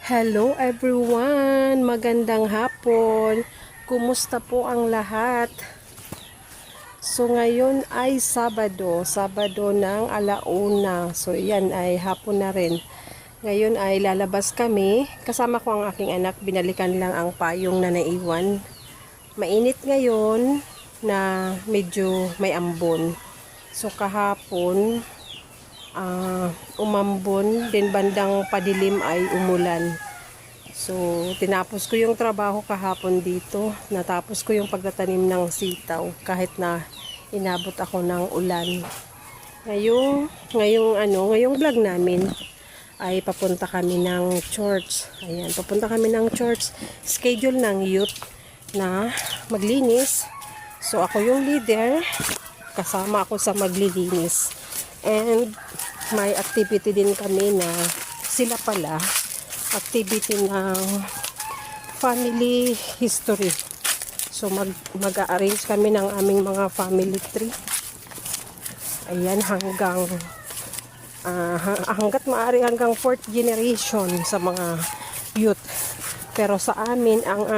Hello everyone! Magandang hapon! Kumusta po ang lahat? So ngayon ay Sabado ng alauna. So yan ay hapon na rin. Ngayon ay lalabas kami. Kasama ko ang aking anak. Binalikan lang ang payong na naiwan. Mainit ngayon na medyo may ambon. So kahapon umambon, din bandang padilim ay umulan. So, tinapos ko yung trabaho kahapon dito. Natapos ko yung pagtatanim ng sitaw kahit na inabot ako ng ulan. Ngayong vlog namin ay papunta kami ng church. Ayan, papunta kami ng church. Schedule ng youth na maglinis. So, ako yung leader. Kasama ako sa maglilinis. And may activity din kami na sila pala, activity ng family history. So mag-a-arrange kami ng aming mga family tree. Ayan, hanggat maaari hanggang 4th generation sa mga youth. Pero sa amin ang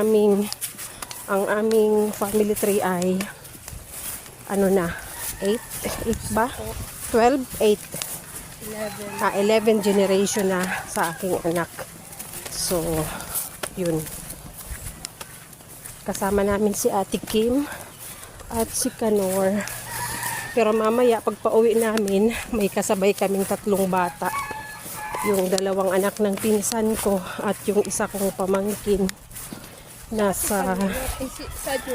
aming family tree ay 8 ba? 12, 8. 11 generation na sa aking anak. So, yun. Kasama namin si Ate Kim at si Kanor. Pero mamaya, pag pauwi namin, may kasabay kaming 3 bata. Yung 2 anak ng pinsan ko at yung isa kong pamangkin nasa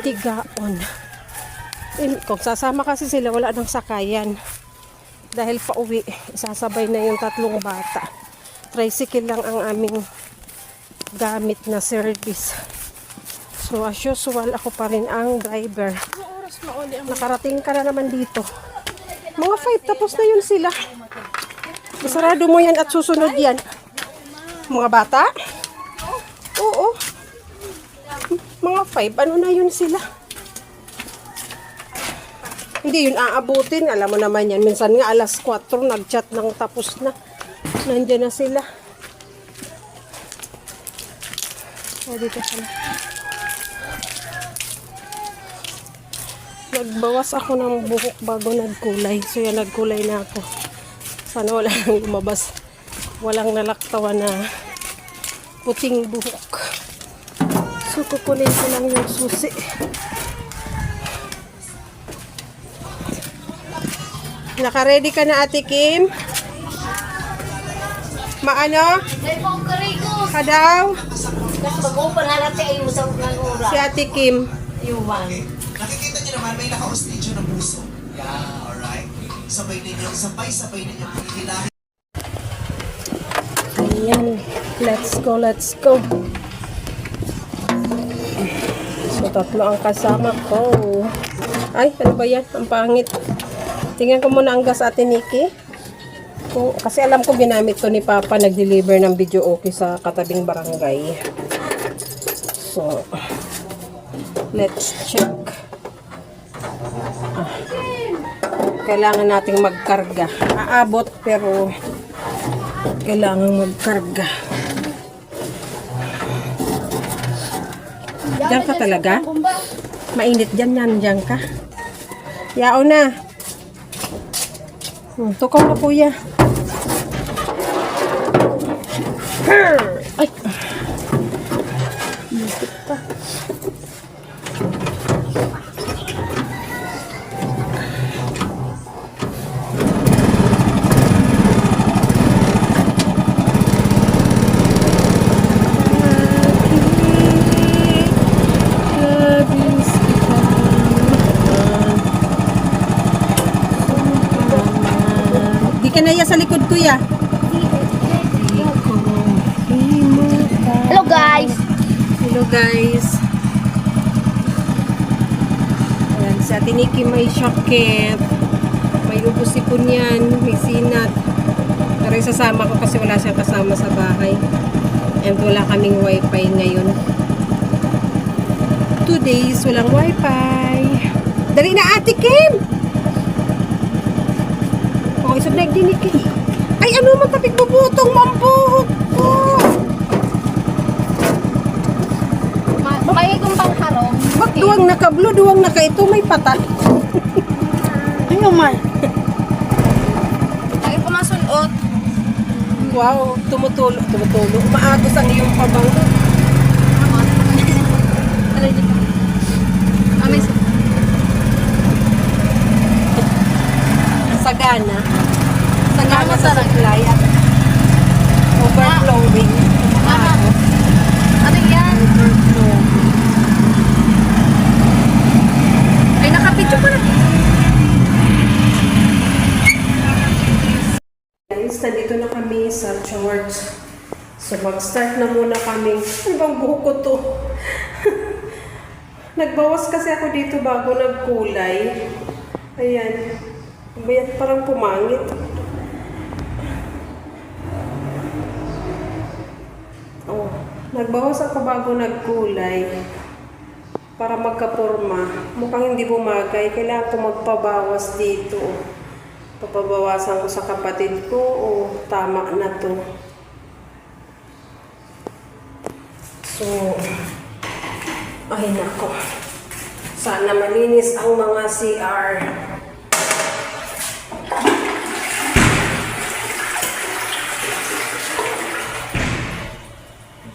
Tigaon. Kung sasama kasi sila, wala nang sakayan. Dahil pauwi, sasabay na yung 3 bata. Tricycle lang ang aming gamit na service. So as usual, ako pa rin ang driver. Nakarating ka na naman dito. Mga 5, tapos na yun sila. Isarado mo yan at susunod yan. Mga bata? Oo. Mga 5, ano na yun sila? Hindi yun aabutin. Alam mo naman yan. Minsan nga alas 4 nag-chat nang tapos na. Nandiyan na sila. Dito sila. Nagbawas ako ng buhok bago nagkulay. So yan, nagkulay na ako. Sana wala nang lumabas. Walang nalaktawa na puting buhok. So kukunin ko lang yung susi. Naka-ready ka na, Ate Kim? Maano? Ka daw? Si Ate Kim. Nakikita niyo naman, may naka-hostage ng puso. Yeah, alright. Sabay ninyong pinihilahin. Ayan. Let's go. So, 3 ang kasama ko. Ay, ano ba yan? Ang pangit. Tingnan ko muna ang gas, Ate Nikki. Kasi alam ko ginamit to ni Papa. Nag-deliver ng video okay sa katabing barangay. So, let's check. Kailangan nating magkarga. Aabot pero kailangan magkarga. Diyan ka talaga? Mainit dyan. Diyan ka. Yao na. Tukaw na, kuya. Ay. Masip pa. Di ka naya sa likod, kuya. Hello guys! Hello guys. Ayan, si Ate Nikki may syakit. May ubos sipon yan. May sinat. Pero isasama ko kasi wala siyang kasama sa bahay. And wala kaming wifi ngayon. 2 days walang wifi. Dali na, Ate Kim! Isog na din Nikki. Ay, ano matapik bubutong mambuhot ko. naka-blue, duwang naka ito, may pata. Ano man? Ay, pumasulot. Wow, tumutulo. Umaagos ang iyong pabango. Sagana. Sagana sa supply at overflowing. Ano yan? Ay, nakapidyo ko na. Guys, nandito na kami sa church. So, mag-start na muna kami. Ano bang buhok ko to? Nagbawas kasi ako dito bago nagkulay. Ayan. Bayat parang pumangit. Oh, nagbawas ako bago nagkulay. Para magkaporma. Mukhang hindi bumagay. Kailangan ko magpabawas dito. Papabawasan ko sa kapatid ko o tama na to. So, ay nako. Sana malinis ang mga CR.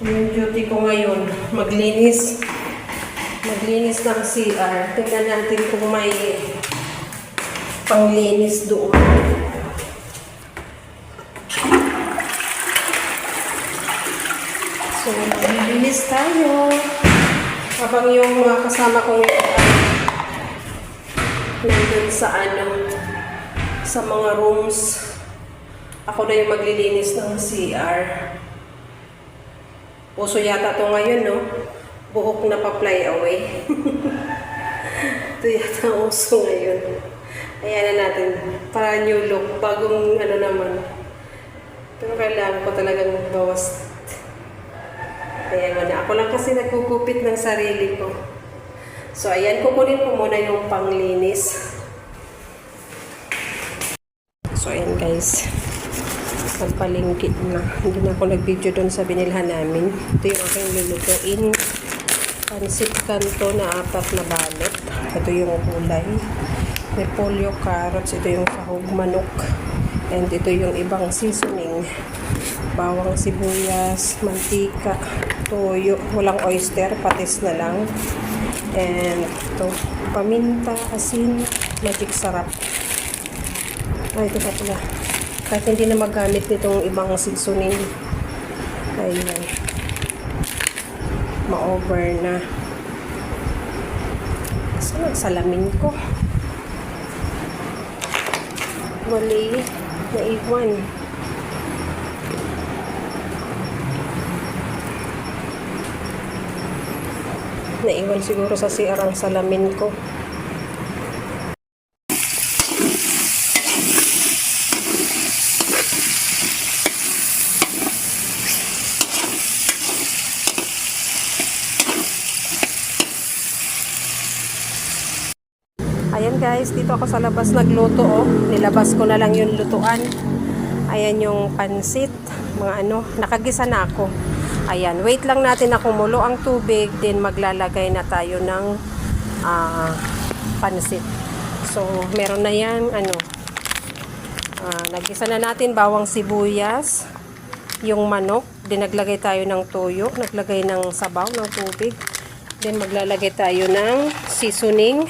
Yung duty ko ngayon, maglinis ng CR. Tingnan natin kung may panglinis doon. So, maglilinis tayo. Habang yung mga kasama ko nandun sa sa mga rooms, ako na yung maglilinis ng CR. Uso yata to ngayon, no? Buhok na pa-fly away. Ito yata uso ngayon. Ayan na natin. Para new look. Bagong naman. Pero kailangan ko talagang bawas. Ayan mo na. Ako lang kasi nagkukupit ng sarili ko. So, ayan. Kukunin ko muna yung panglinis. So, ayan guys. Nagpalingkit na. Hindi na ako nag-video doon sa binilhan namin. Ito yung aking lulutuin. Pansit kanto na 4 na balot. Ito yung kulay. Repolyo, carrots. Ito yung sahog manok. And ito yung ibang seasoning. Bawang sibuyas, mantika, toyo. Walang oyster, patis na lang. And ito, paminta, asin, magic sarap. Ay, ito pa pala. Kahit hindi na magamit nitong ibang seasoning. Ayan. Ma-over na. Saan ang salamin ko? Mali. Naiwan. Naiwan siguro sa CR ang salamin ko. Ayan guys, dito ako sa labas nagluto oh. Nilabas ko na lang yung lutuan. Ayan yung pansit, mga nakagisa na ako. Ayan, wait lang natin na kumulo ang tubig, then maglalagay na tayo ng pansit. So, meron na yan, nagisa na natin bawang sibuyas, yung manok, then naglagay tayo ng toyo, naglagay ng sabaw ng tubig, then maglalagay tayo ng seasoning.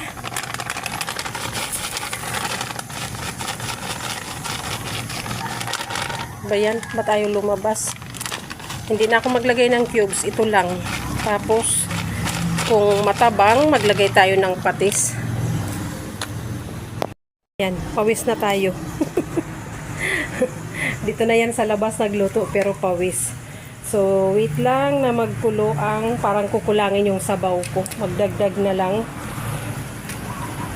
Bayan, ba't ayaw lumabas? Hindi na ako maglagay ng cubes, ito lang. Tapos, kung matabang, maglagay tayo ng patis. Yan, pawis na tayo. Dito na yan sa labas nagluto, pero pawis. So, wait lang na magkulo ang parang kukulangin yung sabaw ko. Magdagdag na lang.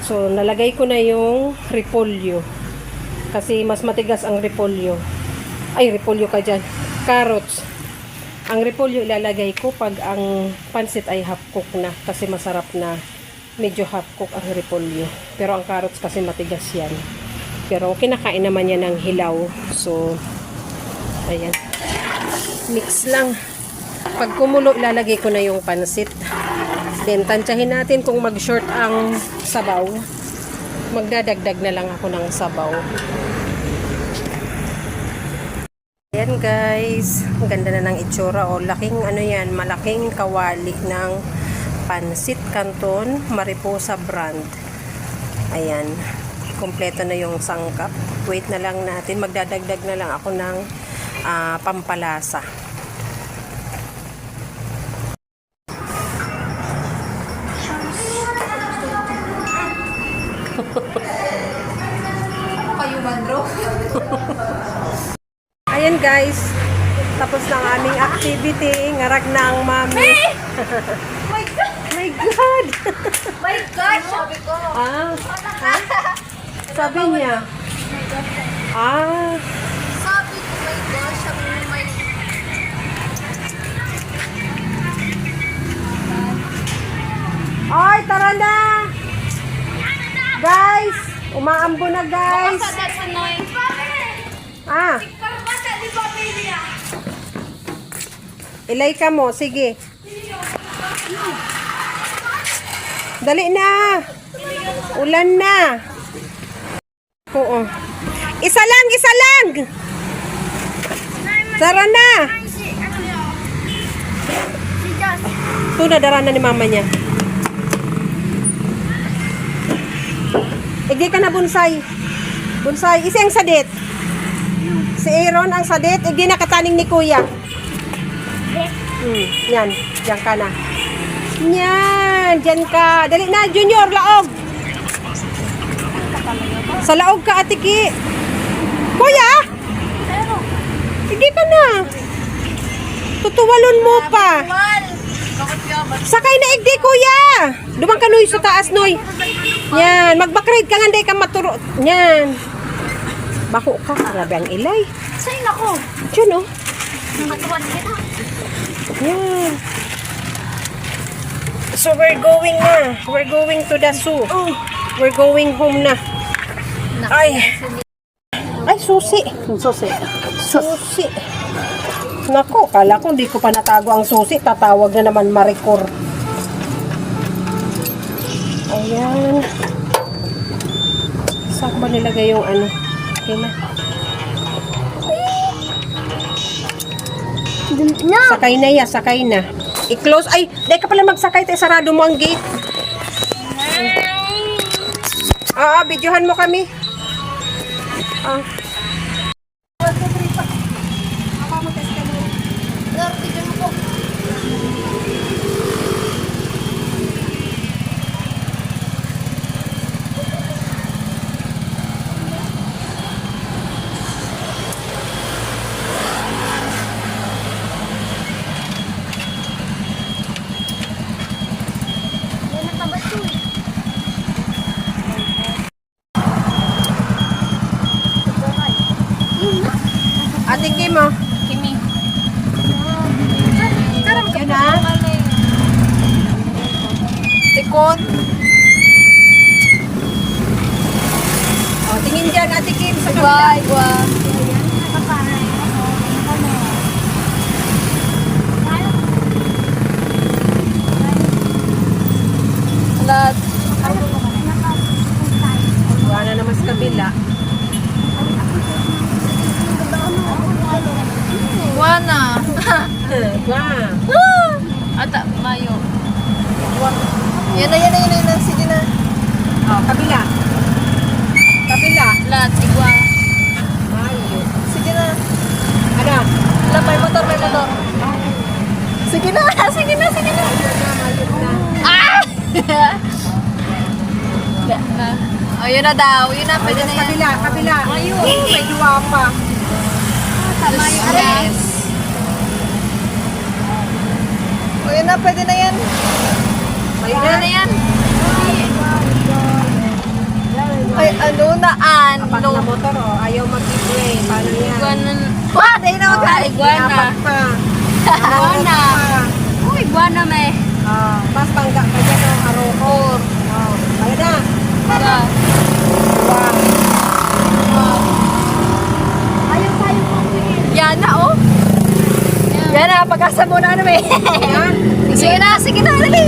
So, nalagay ko na yung repolyo. Kasi mas matigas ang repolyo. Ay, repolyo ka dyan. Carrots. Ang repolyo ilalagay ko pag ang pansit ay half cook na. Kasi masarap na medyo half cook ang repolyo. Pero ang carrots kasi matigas yan. Pero kinakain naman yan ng hilaw. So, ayan. Mix lang. Pag kumulo, ilalagay ko na yung pansit. Then, tansyahin natin kung mag-short ang sabaw. Magdadagdag na lang ako ng sabaw. Ayan guys, ang ganda na ng itsura. O, laking ano yan, malaking kawali ng Pansit Canton Mariposa brand. Ayan, kompleto na yung sangkap. Wait na lang natin, magdadagdag na lang ako ng pampalasa. Kayo man, bro. Ayan guys, tapos na ang aming activity. Ngarag na ang mami. My God! My God! My God! Sabi ko. Ah, sabi niya. Ah, Sabi ko, my God. Sabi mo, my ay, tara na! Guys, umaambo na guys. Ah, ilay ka mo, sige. Dali na. Ulan na. Oo. Isa lang, isa lang. Tara na. Ito na, dara na ni mama niya. Igi ka na bonsai. Bonsai. Isa ang sadit. Si Aaron ang sadit. Igi na kataning ni kuya. Yan. Diyan ka na. Yan. Diyan ka. Dali na, Junior. Laog. Sa laog ka, Atiki. Kuya! Igi ka na. Tutuwalon mo pa. Sakay na igdi, kuya. Dumang ka, Noy, sa taas, Noy. Yan. Mag-backride ka nga, hindi ka maturo. Yan. Bako ka. Grabe ang ilay. Sa'yo ako. Diyan, oh. Matuwan kita. Yan. So, we're going na. We're going to the zoo. We're going home na. Ay. Ay, susi. Susi. Susi. Nako, kala ko hindi ko pa natago ang susi. Tatawag na naman Maricor. Ayan. Saan ba nilagay yung ano? Okay na. No! Sakay na ya, sakay na. I-close. Ay, dahil ka pala magsakay. Sarado mo ang gate. Videohan mo kami. Bigyan mo po. Ate Kim, oh. Kimi. Yun na. Tikot. Tingin dyan, Ate Kim. Sa Bye, Gwa. Lahat. Wala naman sa kabila. Guana. Wow. Ata, mayo. Yan na. Sige na. Kabila. Kabila. Lahat, igwa. Ayo. Sige na. Ano? Wala, may motor. Sige na. Ah! Oh, yun na daw. Yun na, pwede na yan. Kabila. Ayun. May duwa pa. Tama yun. Yes. O, yun na, pwede na yan. Ayun Pwede na. na yan. Ay, ano na, Pag na motor, oh. Ayaw mag-giveaway. Paano yan? Iguana. Wah, dahil na magkala. Iguana. Dapat pa. Iguana. Uy, iguana may. Mas pangga ka dyan, oh. Aroko. Ayun na. Wala. Wow. Ayaw tayo pang Yan na, oh. Yan na, pag-asa muna ano eh. Sige na, dali.